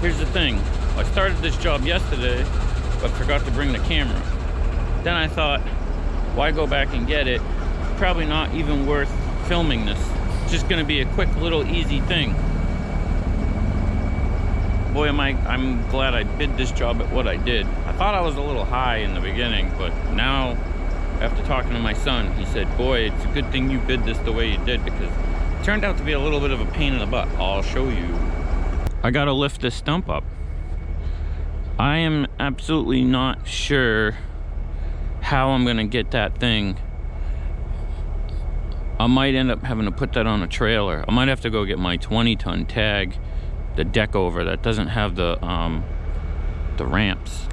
here's the thing. I started this job yesterday, but forgot to bring the camera. Then I thought, why go back and get it? Probably not even worth filming this. It's just gonna be a quick little easy thing. Boy, I'm glad I bid this job at what I did. I thought I was a little high in the beginning, but now, after talking to my son, he said, boy, it's a good thing you bid this the way you did, because it turned out to be a little bit of a pain in the butt. I'll show you. I gotta lift this stump up. I am absolutely not sure how I'm gonna get that thing. I might end up having to put that on a trailer. I might have to go get my 20-ton tag, the deck over that doesn't have the ramps.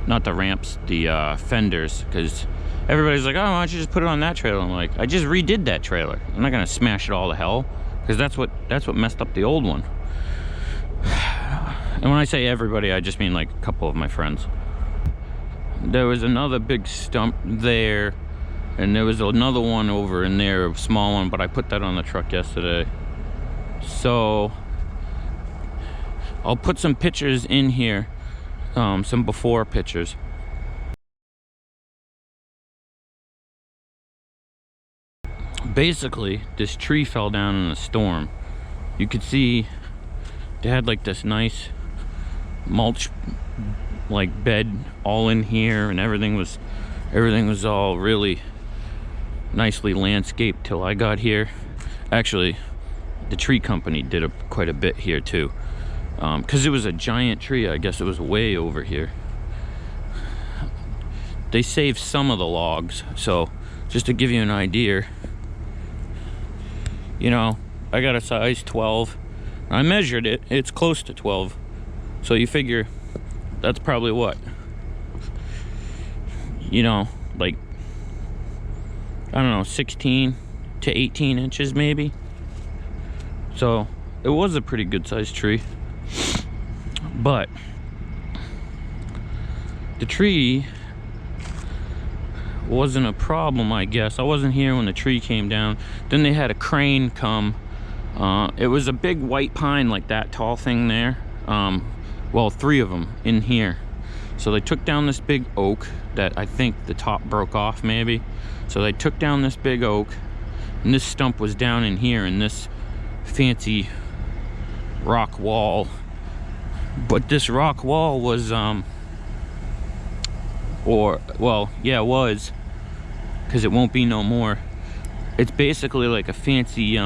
Not the ramps, the fenders, because everybody's like, oh, why don't you just put it on that trailer? I'm like, I just redid that trailer. I'm not gonna smash it all to hell, because that's what messed up the old one. And when I say everybody, I just mean like a couple of my friends. There was another big stump there, and there was another one over in there, a small one, but I put that on the truck yesterday. So I'll put some pictures in here, some before pictures. Basically, this tree fell down in a storm. You could see they had like this nice mulch like bed all in here, and everything was all really nicely landscaped till I got here. Actually, the tree company did quite a bit here too, because it was a giant tree. I guess it was way over here. They saved some of the logs, so just to give you an idea, you know, I got a size 12. I measured it, it's close to 12, so you figure that's probably what, you know, like, I don't know, 16 to 18 inches maybe. So it was a pretty good sized tree, but the tree wasn't a problem, I guess. I wasn't here when the tree came down. Then they had a crane come. It was a big white pine, like that tall thing there. Well, 3 of them in here. So they took down this big oak that I think the top broke off maybe. So they took down this big oak, and this stump was down in here in this fancy rock wall. But this rock wall was, well, yeah, it was, because it won't be no more. It's basically like a fancy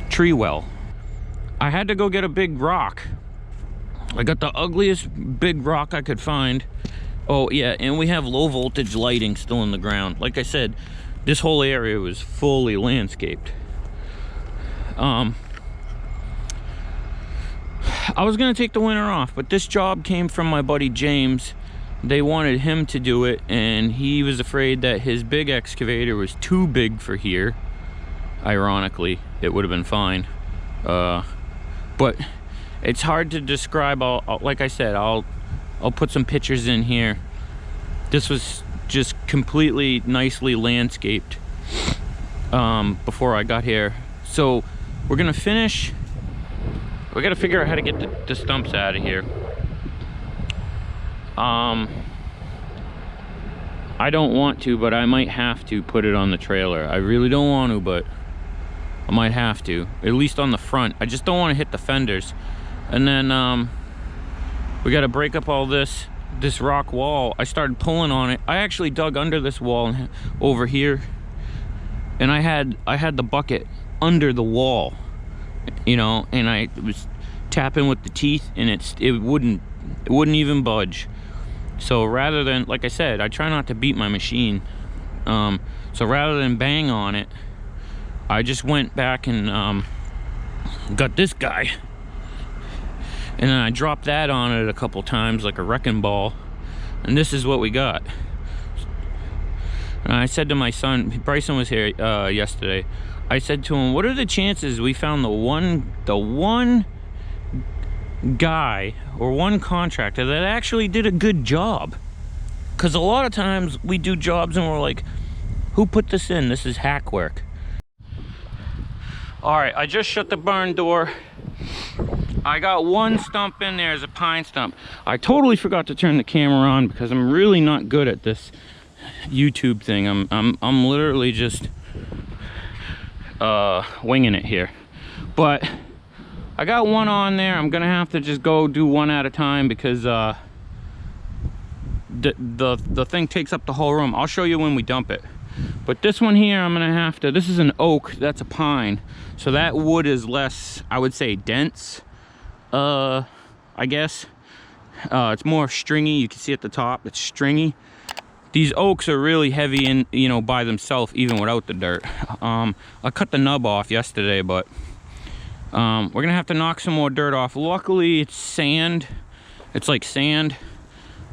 tree well. I had to go get a big rock. I got the ugliest big rock I could find. Oh yeah, and we have low voltage lighting still in the ground. Like I said, this whole area was fully landscaped. I was gonna take the winter off, but this job came from my buddy James. They wanted him to do it, and he was afraid that his big excavator was too big for here. Ironically, it would have been fine. But it's hard to describe. Like I said, I'll put some pictures in here. This was just completely nicely landscaped before I got here. So we're gonna finish. We gotta figure out how to get the stumps out of here. I don't want to, but I might have to put it on the trailer. I really don't want to, but I might have to, at least on the front. I just don't want to hit the fenders. And then we got to break up all this rock wall. I started pulling on it. I actually dug under this wall over here, and I had the bucket under the wall, you know, and I was tapping with the teeth, and it wouldn't even budge. So rather than, like I said, I try not to beat my machine. So rather than bang on it, I just went back and got this guy, and then I dropped that on it a couple times like a wrecking ball, and this is what we got. And I said to my son, Bryson was here yesterday, I said to him, what are the chances we found the one guy or one contractor that actually did a good job? Because a lot of times we do jobs and we're like, who put this in? This is hack work. All right, I just shut the barn door. I got one stump in there as a pine stump. I totally forgot to turn the camera on because I'm really not good at this YouTube thing. I'm literally just winging it here. But I got one on there. I'm gonna have to just go do one at a time because the thing takes up the whole room. I'll show you when we dump it. But this one here, I'm gonna have to, this is an oak, that's a pine. So that wood is less, I would say, dense. I guess. It's more stringy. You can see at the top, it's stringy. These oaks are really heavy in, you know, by themselves, even without the dirt. I cut the nub off yesterday, but we're gonna have to knock some more dirt off. Luckily, it's sand. It's like sand.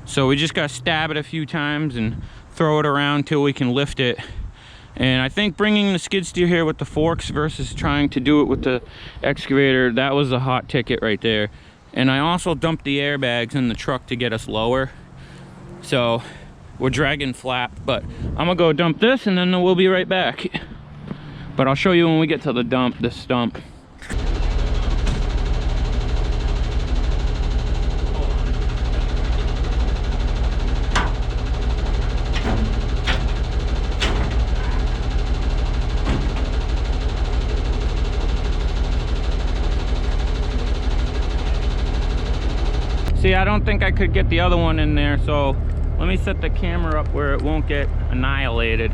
So we just gotta stab it a few times and throw it around till we can lift it. And I think bringing the skid steer here with the forks versus trying to do it with the excavator, that was a hot ticket right there. And I also dumped the airbags in the truck to get us lower. So we're dragging flat, but I'm gonna go dump this and then we'll be right back. But I'll show you when we get to the dump, this stump. See, I don't think I could get the other one in there, so let me set the camera up where it won't get annihilated.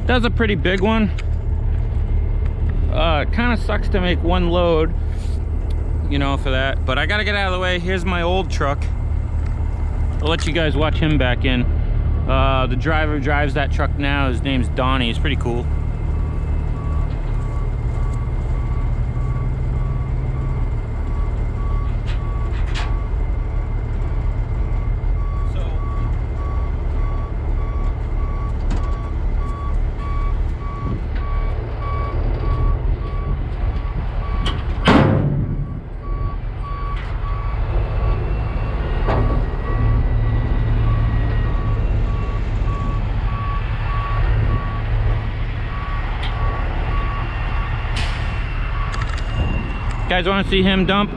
That was a pretty big one. It kind of sucks to make one load, you know, for that. But I gotta get out of the way. Here's my old truck. I'll let you guys watch him back in. The driver drives that truck now. His name's Donnie. He's pretty cool. Guys want to see him dump?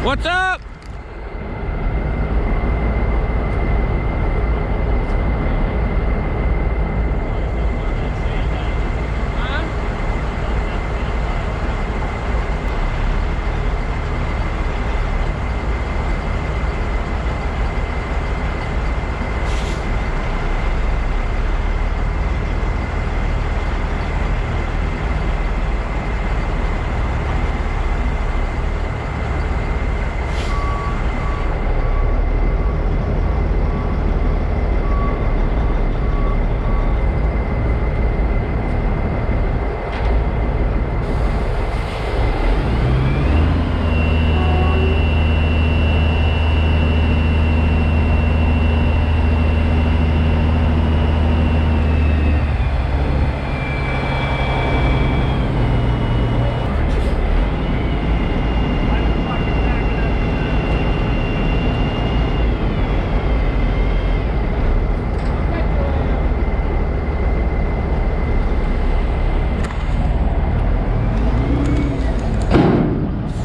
What's up?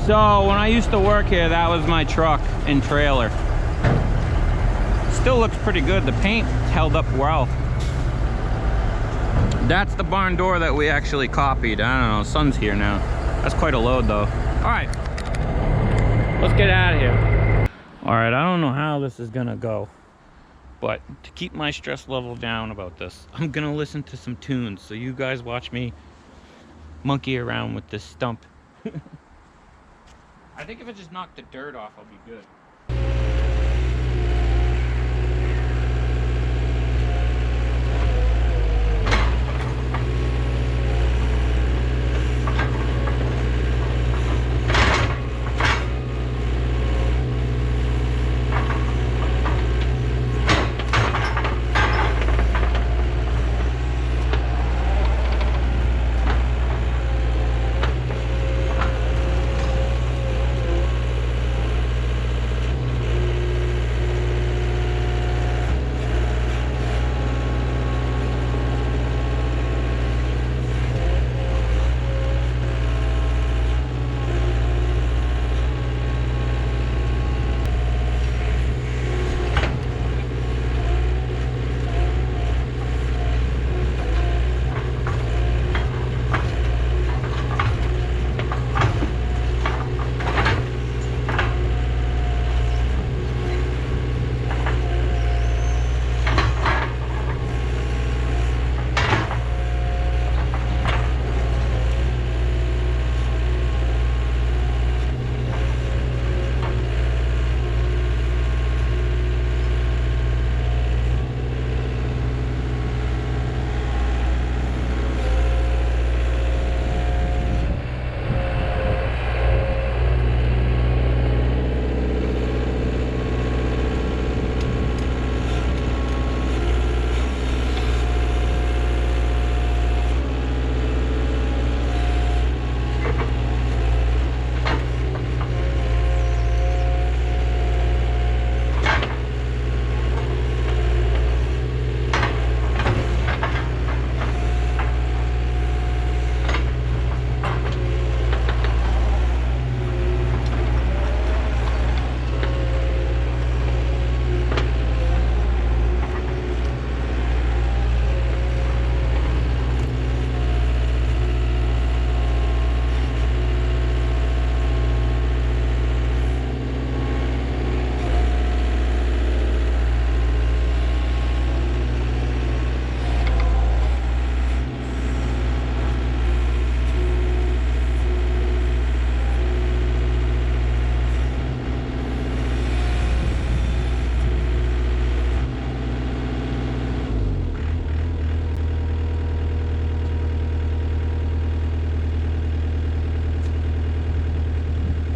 So when I used to work here, that was my truck and trailer. Still looks pretty good. The paint held up well. That's the barn door that we actually copied. I don't know, sun's here now. That's quite a load though. All right, let's get out of here. All right, I don't know how this is gonna go, but to keep my stress level down about this, I'm gonna listen to some tunes. So you guys watch me monkey around with this stump. I think if I just knock the dirt off, I'll be good.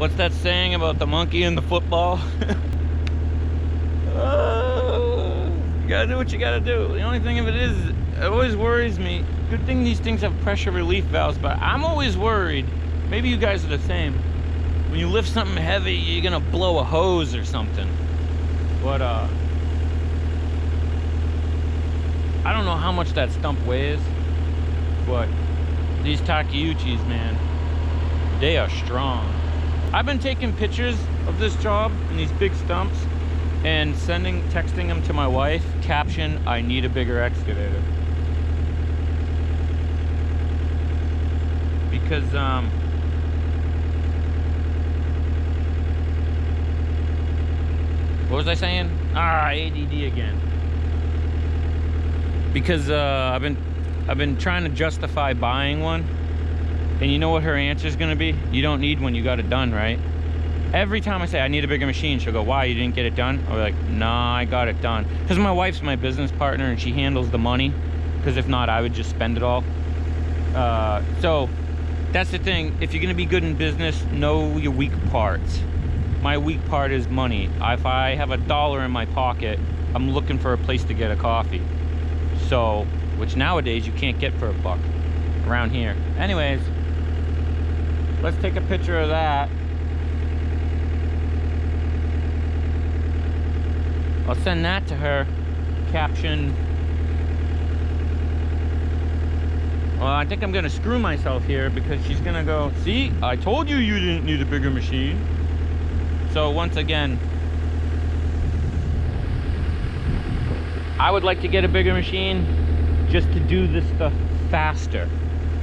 What's that saying about the monkey and the football? You gotta do what you gotta do. The only thing of it is, it always worries me. Good thing these things have pressure relief valves, but I'm always worried. Maybe you guys are the same. When you lift something heavy, you're gonna blow a hose or something. But I don't know how much that stump weighs, but these Takeuchis, man, they are strong. I've been taking pictures of this job and these big stumps and texting them to my wife. Caption, I need a bigger excavator. Because, what was I saying? ADD again. Because I've been trying to justify buying one, and you know what her answer is gonna be? You don't need one, you got it done, right? Every time I say I need a bigger machine, she'll go, why, you didn't get it done? I'll be like, nah, I got it done. Because my wife's my business partner and she handles the money, because if not, I would just spend it all. So that's the thing, if you're gonna be good in business, know your weak parts. My weak part is money. If I have $1 in my pocket, I'm looking for a place to get a coffee. So, which nowadays you can't get for $1 around here. Anyways, let's take a picture of that. I'll send that to her. Caption, well, I think I'm gonna screw myself here because she's gonna go, see, I told you you didn't need a bigger machine. So once again, I would like to get a bigger machine just to do this stuff faster.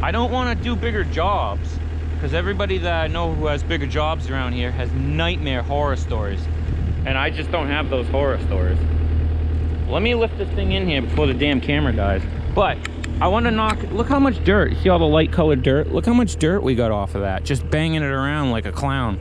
I don't want to do bigger jobs because everybody that I know who has bigger jobs around here has nightmare horror stories, and I just don't have those horror stories. Let me lift this thing in here before the damn camera dies. But I want to look how much dirt. See all the light colored dirt? Look how much dirt we got off of that, just banging it around like a clown.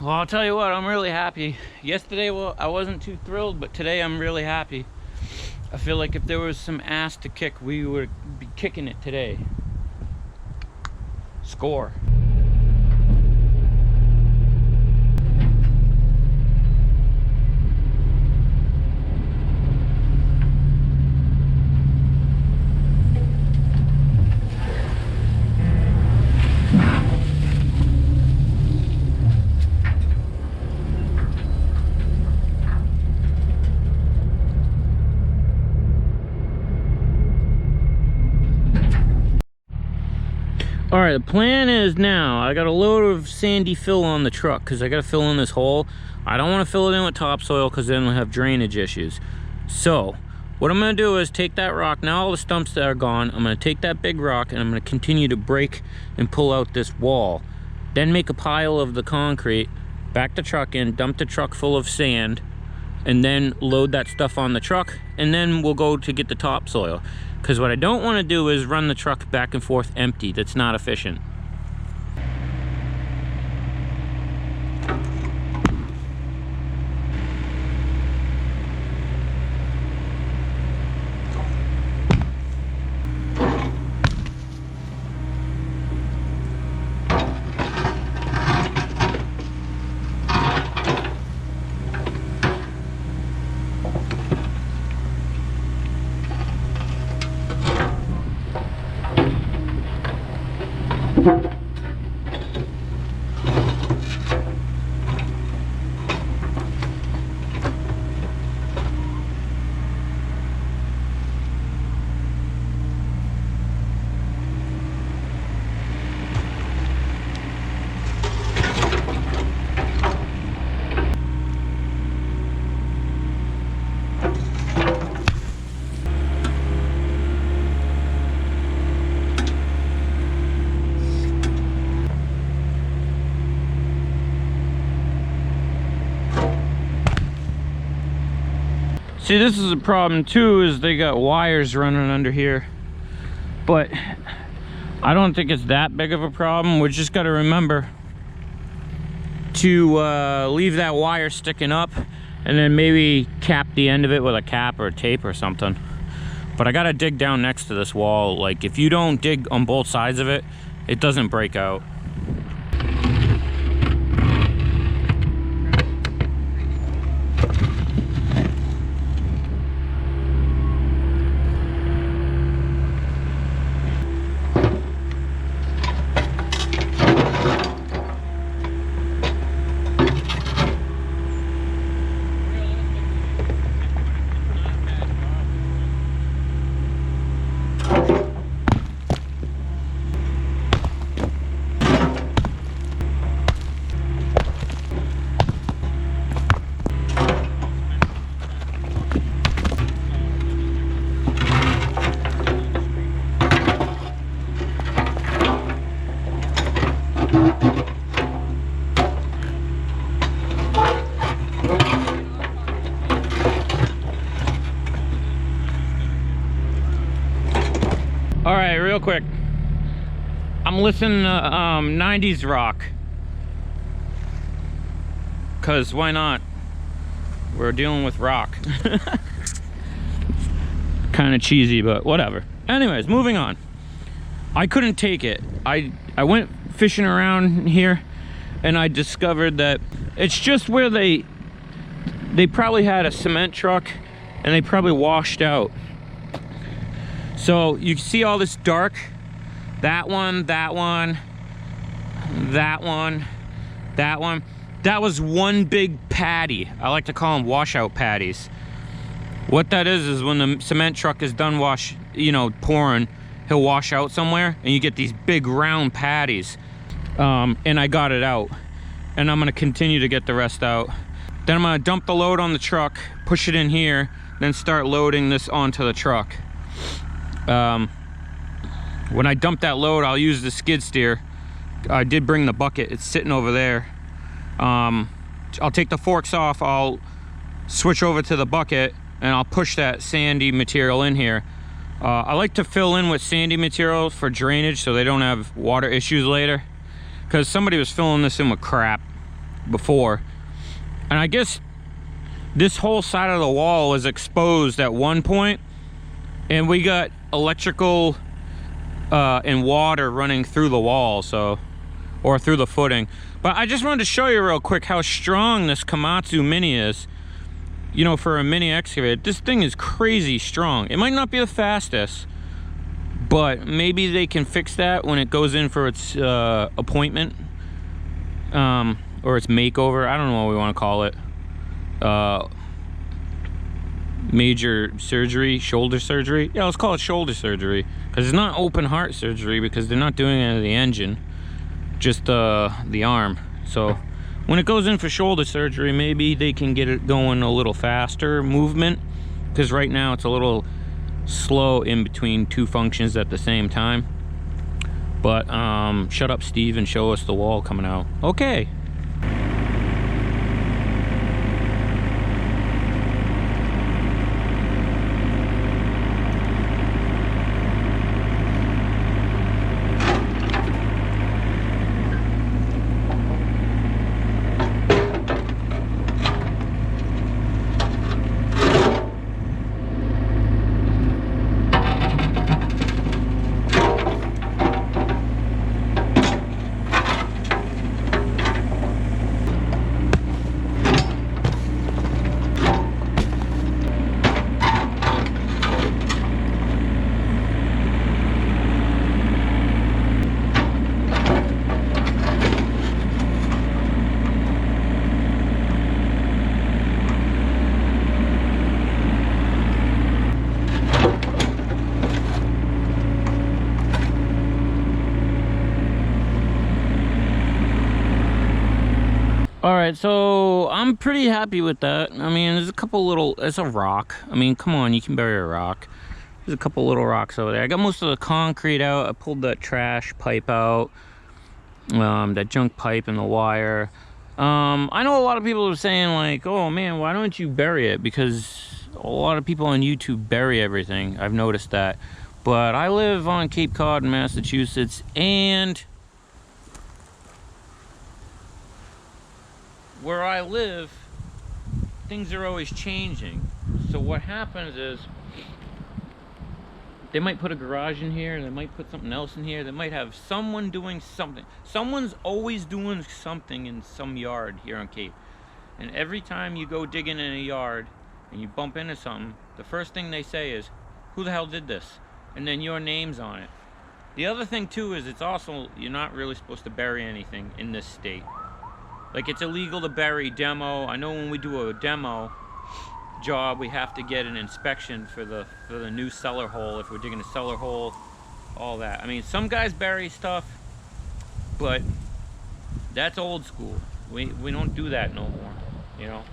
Well, I'll tell you what, I'm really happy. Yesterday, well, I wasn't too thrilled, but today I'm really happy. I feel like if there was some ass to kick, we would be kicking it today. Score. All right, the plan is now, I got a load of sandy fill on the truck because I got to fill in this hole. I don't want to fill it in with topsoil because then we'll have drainage issues. So what I'm going to do is take that rock, now all the stumps that are gone, I'm going to take that big rock and I'm going to continue to break and pull out this wall. Then make a pile of the concrete, back the truck in, dump the truck full of sand, and then load that stuff on the truck, and then we'll go to get the topsoil. Because what I don't want to do is run the truck back and forth empty. That's not efficient. See, this is a problem too, is they got wires running under here. But I don't think it's that big of a problem. We just got to remember to leave that wire sticking up and then maybe cap the end of it with a cap or tape or something. But I got to dig down next to this wall. Like, if you don't dig on both sides of it, it doesn't break out. All right, real quick. I'm listening to 90s rock. Cause why not? We're dealing with rock. Kind of cheesy, but whatever. Anyways, moving on. I couldn't take it. I went fishing around here and I discovered that it's just where they probably had a cement truck and they probably washed out. So you see all this dark, that one, that one, that one, that one. That was one big patty. I like to call them washout patties. What that is when the cement truck is done pouring, he'll wash out somewhere and you get these big round patties. And I got it out. And I'm gonna continue to get the rest out. Then I'm gonna dump the load on the truck, push it in here, then start loading this onto the truck. When I dump that load, I'll use the skid steer. I did bring the bucket, it's sitting over there. I'll take the forks off, I'll switch over to the bucket and I'll push that sandy material in here. I like to fill in with sandy material for drainage so they don't have water issues later, because somebody was filling this in with crap before, and I guess this whole side of the wall was exposed at one point and we got electrical and water running through the wall, or through the footing. But I just wanted to show you real quick how strong this Komatsu Mini is. You know, for a mini excavator, this thing is crazy strong. It might not be the fastest, but maybe they can fix that when it goes in for its appointment, or its makeover. I don't know what we want to call it. Major surgery, shoulder surgery. Yeah, let's call it shoulder surgery, because it's not open heart surgery, because they're not doing any of the engine, just the arm. So when it goes in for shoulder surgery, maybe they can get it going a little faster movement, because right now it's a little slow in between two functions at the same time. But shut up, Steve, and show us the wall coming out. Okay. All right, so I'm pretty happy with that. I mean, there's a couple little, it's a rock. I mean, come on, you can bury a rock. There's a couple little rocks over there. I got most of the concrete out. I pulled that trash pipe out, that junk pipe and the wire. I know a lot of people are saying like, oh man, why don't you bury it? Because a lot of people on YouTube bury everything. I've noticed that. But I live on Cape Cod in Massachusetts, and where I live, things are always changing. So what happens is, they might put a garage in here, and they might put something else in here. They might have someone doing something. Someone's always doing something in some yard here on Cape. And every time you go digging in a yard and you bump into something, the first thing they say is, who the hell did this? And then your name's on it. The other thing too is, it's also, you're not really supposed to bury anything in this state. Like, it's illegal to bury demo. I know when we do a demo job, we have to get an inspection for the new cellar hole, if we're digging a cellar hole, all that. I mean, some guys bury stuff, but that's old school. We don't do that no more, you know.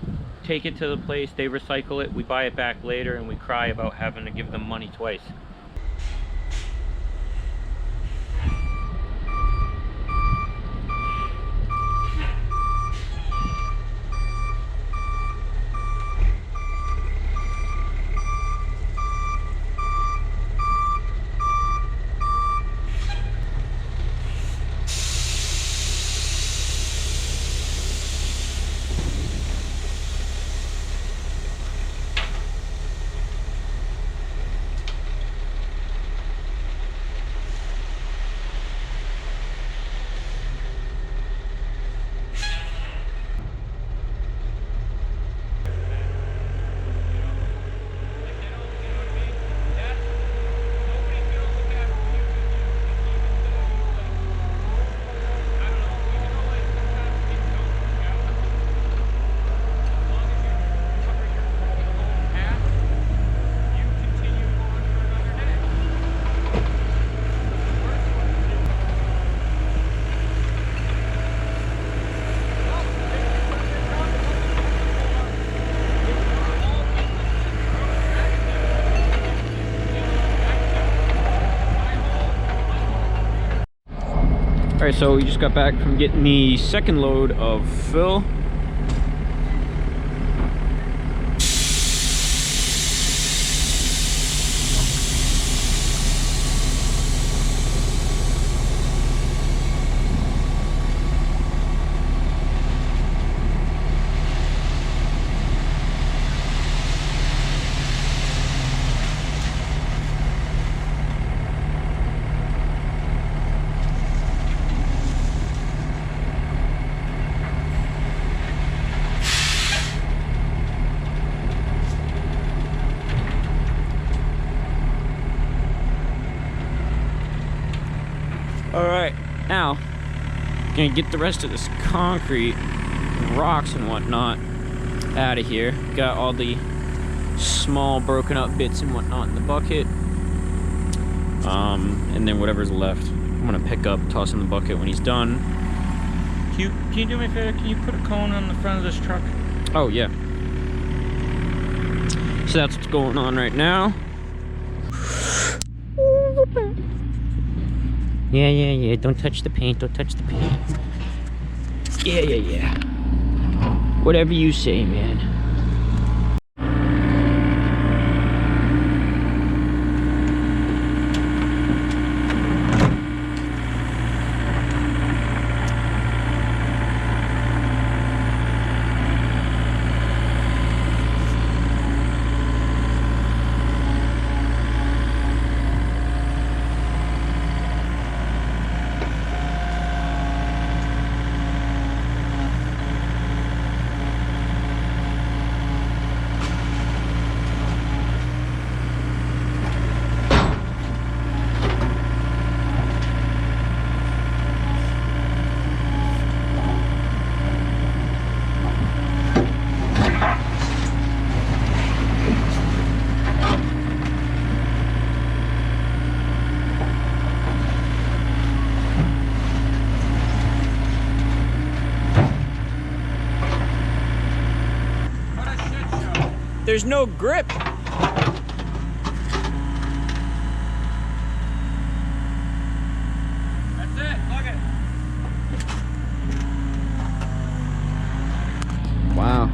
Take it to the place, they recycle it, we buy it back later, and we cry about having to give them money twice. Alright, so we just got back from getting the second load of fill. Alright, now, gonna get the rest of this concrete and rocks and whatnot out of here. Got all the small broken up bits and whatnot in the bucket. And then whatever's left, I'm gonna pick up, toss in the bucket when he's done. Can you do me a favor? Can you put a cone on the front of this truck? Oh, yeah. So that's what's going on right now. Yeah. Don't touch the paint. Don't touch the paint. Yeah. Whatever you say, man. There's no grip. That's it, look it. Wow.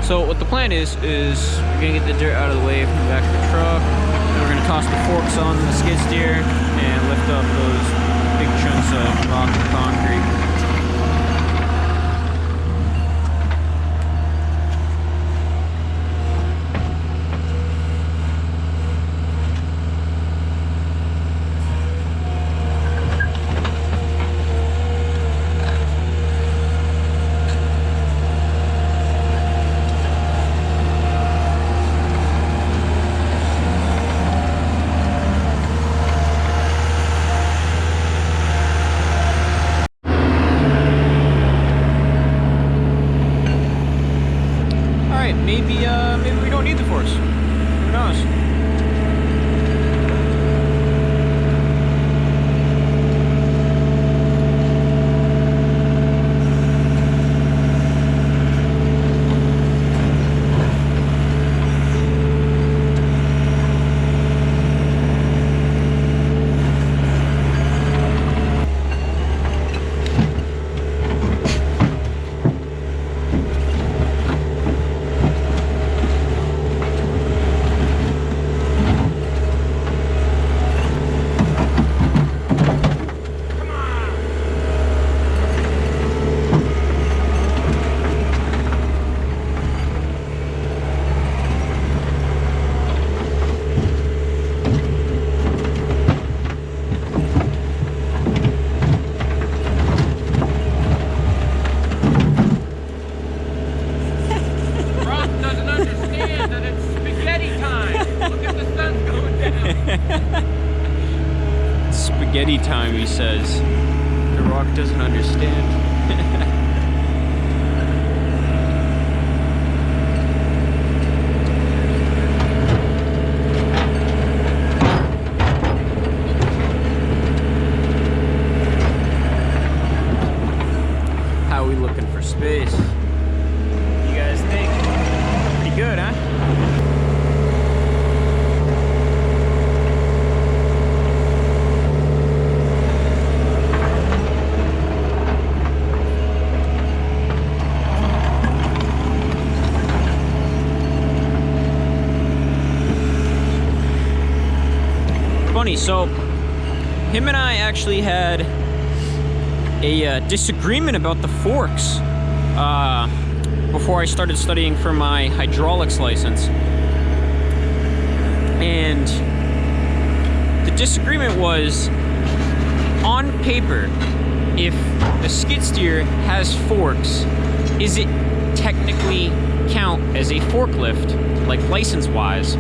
So what the plan is we're gonna get the dirt out of the way from the back of the truck. Then we're gonna toss the forks on the skid steer and lift up those big chunks of rock and concrete. Maybe we don't need the forks. Who knows? Spaghetti time, he says. The Rock doesn't understand. How are we looking for space? You guys think? Pretty good, huh? So him and I actually had a disagreement about the forks before I started studying for my hydraulics license. And the disagreement was, on paper, if the skid steer has forks, is it technically count as a forklift, like license-wise?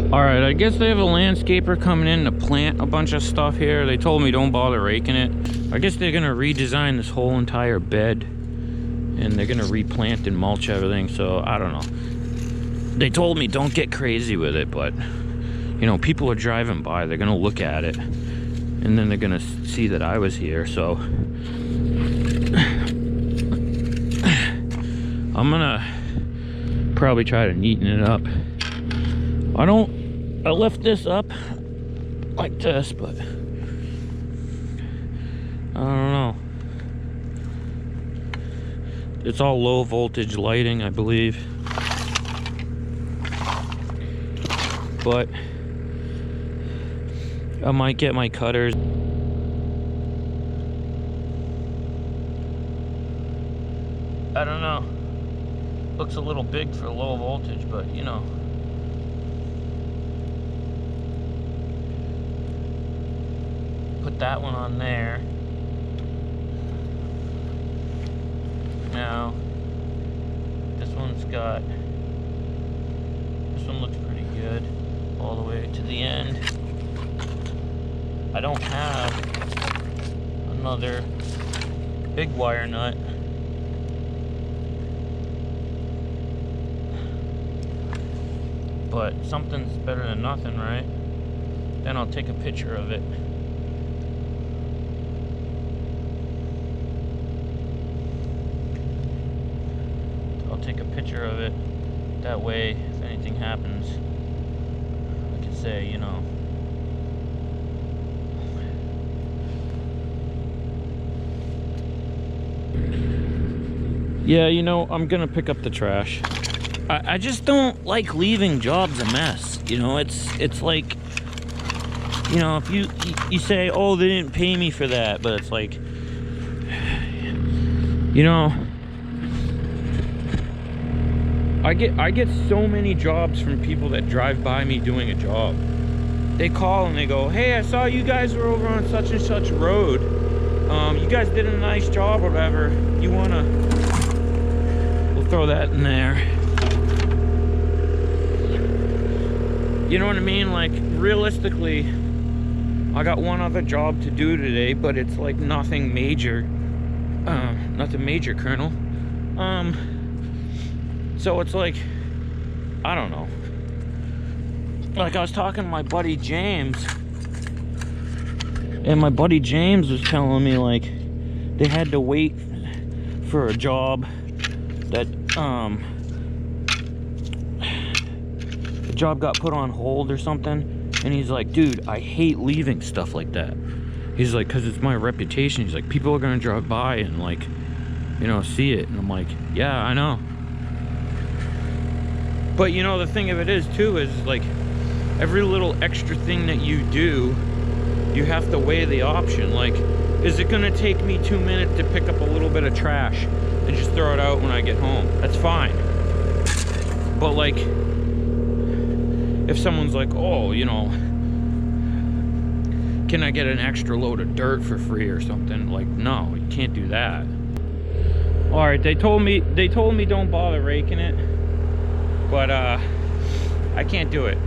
Alright, I guess they have a landscaper coming in to plant a bunch of stuff here. They told me don't bother raking it. I guess they're gonna redesign this whole entire bed. and they're gonna replant and mulch everything, so I don't know. They told me don't get crazy with it, but you know, people are driving by, they're gonna look at it, and then they're gonna see that I was here, so I'm gonna probably try to neaten it up. I left this up like this, but I don't know. It's all low voltage lighting, I believe. But I might get my cutters. I don't know. Looks a little big for low voltage, but you know. Put that one on there. Now, this one looks pretty good all the way to the end. I don't have another big wire nut. But something's better than nothing, right? Then I'll take a picture of it. Take a picture of it. That way, if anything happens, I can say, you know, yeah, you know, I'm gonna pick up the trash. I just don't like leaving jobs a mess. You know, it's like, you know, if you say, oh, they didn't pay me for that, but it's like, you know, I get so many jobs from people that drive by me doing a job. They call and they go, hey, I saw you guys were over on such and such road. You guys did a nice job or whatever. You wanna, we'll throw that in there. You know what I mean? Like, realistically, I got one other job to do today, but it's like nothing major. Nothing major, Colonel. So it's like, I don't know. Like, I was talking to my buddy James, and my buddy James was telling me, like, they had to wait for a job that, the job got put on hold or something, and he's like, dude, I hate leaving stuff like that. He's like, because it's my reputation. He's like, people are gonna drive by and, like, you know, see it. And I'm like, yeah, I know. But you know, the thing of it is too, is like, every little extra thing that you do, you have to weigh the option. Like, is it gonna take me 2 minutes to pick up a little bit of trash and just throw it out when I get home? That's fine. But like, if someone's like, oh, you know, can I get an extra load of dirt for free or something? Like, no, you can't do that. All right, they told me don't bother raking it. But I can't do it.